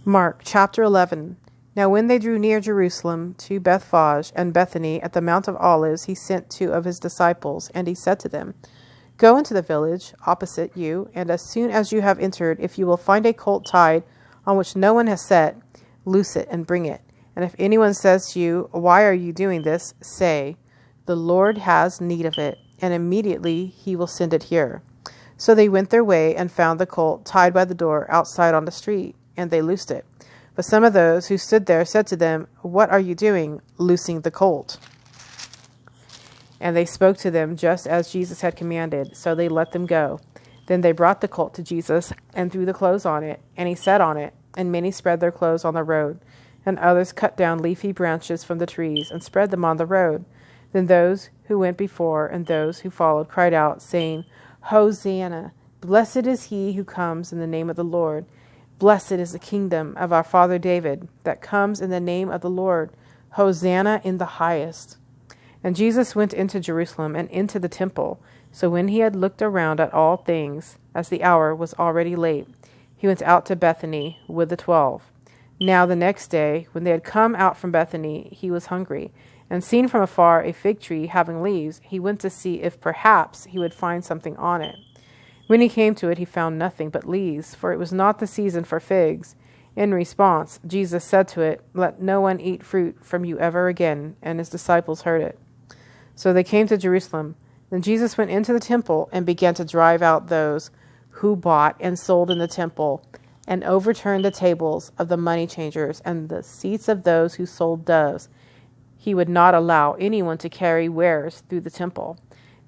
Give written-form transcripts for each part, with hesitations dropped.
Mark chapter 11. Now when they drew near Jerusalem to Bethphage and Bethany at the Mount of Olives, he sent 2 of his disciples, and he said to them, Go into the village opposite you, and as soon as you have entered, if you will find a colt tied on which no one has sat, loose it and bring it. And if anyone says to you, Why are you doing this? Say, The Lord has need of it, and immediately he will send it here. So they went their way and found the colt tied by the door outside on the street, and they loosed it. But some of those who stood there said to them, What are you doing, loosing the colt? And they spoke to them just as Jesus had commanded, so they let them go. Then they brought the colt to Jesus and threw the clothes on it, and he sat on it, and many spread their clothes on the road, and others cut down leafy branches from the trees and spread them on the road. Then those who went before and those who followed cried out, saying, Hosanna! Blessed is he who comes in the name of the Lord. Blessed is the kingdom of our father David that comes in the name of the Lord. Hosanna in the highest. And Jesus went into Jerusalem and into the temple. So when he had looked around at all things, as the hour was already late, he went out to Bethany with the 12. Now the next day, when they had come out from Bethany, he was hungry. And seeing from afar a fig tree having leaves, he went to see if perhaps he would find something on it. When he came to it, he found nothing but leaves, for it was not the season for figs. In response, Jesus said to it, Let no one eat fruit from you ever again. And his disciples heard it. So they came to Jerusalem. Then Jesus went into the temple and began to drive out those who bought and sold in the temple, and overturned the tables of the money changers and the seats of those who sold doves. He would not allow anyone to carry wares through the temple.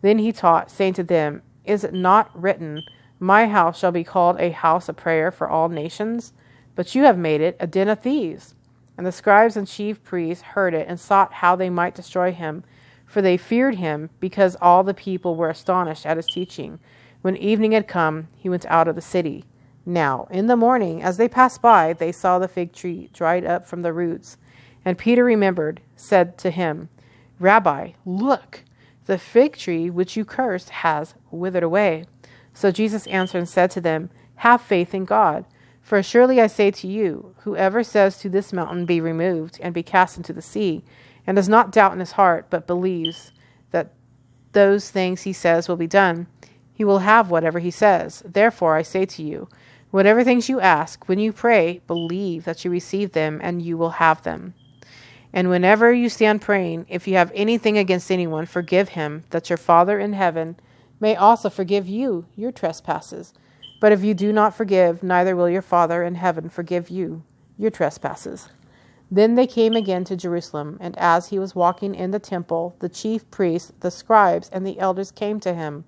Then he taught, saying to them, Is it not written, My house shall be called a house of prayer for all nations? But you have made it a den of thieves. And the scribes and chief priests heard it and sought how they might destroy him, for they feared him, because all the people were astonished at his teaching. When evening had come, he went out of the city. Now, in the morning, as they passed by, they saw the fig tree dried up from the roots. And Peter remembered, said to him, Rabbi, look, the fig tree which you cursed has withered away. So Jesus answered and said to them, Have faith in God. For surely I say to you, whoever says to this mountain, Be removed, and be cast into the sea, and does not doubt in his heart, but believes that those things he says will be done, he will have whatever he says. Therefore I say to you, whatever things you ask, when you pray, believe that you receive them, and you will have them. And whenever you stand praying, if you have anything against anyone, forgive him, that your Father in heaven may also forgive you your trespasses. But if you do not forgive, neither will your Father in heaven forgive you your trespasses. Then they came again to Jerusalem, and as he was walking in the temple, the chief priests, the scribes, and the elders came to him.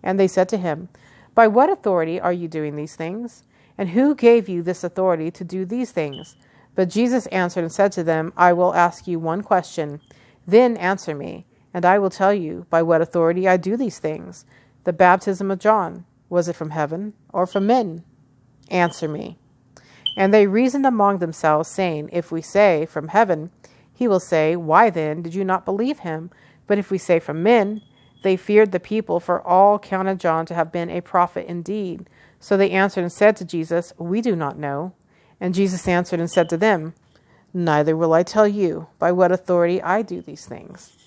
And they said to him, By what authority are you doing these things? And who gave you this authority to do these things? But Jesus answered and said to them, I will ask you one question. Then answer me, and I will tell you by what authority I do these things. The baptism of John, was it from heaven or from men? Answer me. And they reasoned among themselves, saying, If we say, From heaven, he will say, Why then did you not believe him? But if we say, From men, they feared the people, for all counted John to have been a prophet indeed. So they answered and said to Jesus, We do not know. And Jesus answered and said to them, Neither will I tell you by what authority I do these things.